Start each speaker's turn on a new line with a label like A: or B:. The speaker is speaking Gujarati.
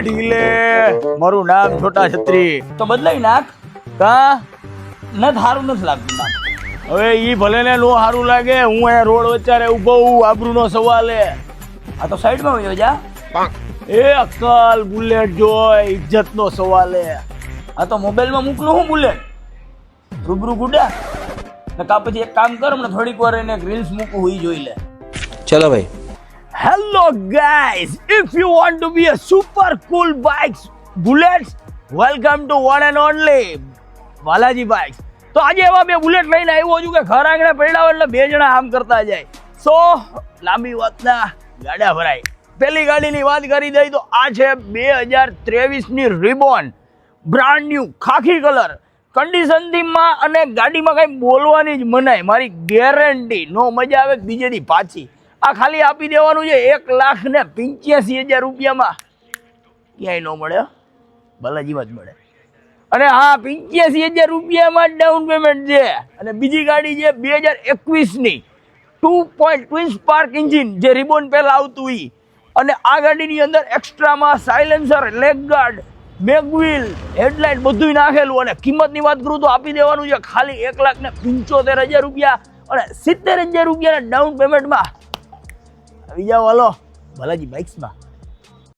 A: ઢીલે મારું નામ છોટા છત્રી
B: તો બદલાઈ નાખ.
A: કા
B: સારું નથી લાગતું નામ.
A: હવે ઈ ભલે ને નો સારું લાગે હું અહીંયા રોડ વચ્ચે ઊભો હું આબરૂનો સવાલ હે
B: આ તો સાઈડમાં વયો જા.
A: એ અક્કલ બુલેટ જોય ઇજ્જતનો સવાલ હે
B: આ તો મોબાઈલમાં મોકલું હું બુલેટ રૂબરૂ ગુડા ને કા પછી એક કામ કર હમણાં થોડીક વાર એને રીલ્સ મૂકું ઈ જોઈ લે.
C: ચલો ભાઈ.
A: Hello guys, if you want to be a super cool bikes bullets, welcome to one and only Balaji Bikes. તો આજે એવા બે બુલેટ લઈને આવ્યો છું કે ઘર આંગણે પડ્યા હોય એટલે બે જણા આમ કરતા જાય. સો લાંબી વાતના ગાડા ભરાય. પેલી ગાડીની વાત કરી દઈ તો આ છે 2023ની રિબોન બ્રાન્ડ ન્યુ ખાખી કલર કન્ડિશનથી માં અને ગાડીમાં કઈ બોલવાની જ મનાય મારી ગેરંટી નો મજા આવે બીજેની પાછી. આ ખાલી આપી દેવાનું છે 1,85,000 રૂપિયામાં ક્યાંય ન મળે બાલાજીમાં જ મળે. અને હા 85,000 રૂપિયામાં જ ડાઉન પેમેન્ટ છે. અને બીજી ગાડી છે 2021ની 2.2 ટ્વિન સ્પાર્ક એન્જિન જે રિબોન પહેલા આવતું ઈ. અને આ ગાડીની અંદર એક્સ્ટ્રામાં સાયલેન્સર લેગ ગાર્ડ મેગવ્હીલ હેડલાઇટ બધું નાખેલું. અને કિંમતની વાત કરું તો આપી દેવાનું છે ખાલી 1,75,000 રૂપિયા અને 70,000 રૂપિયાના ડાઉન પેમેન્ટમાં. આવી જાઓ હાલો બાલાજી બાઇક્સમાં.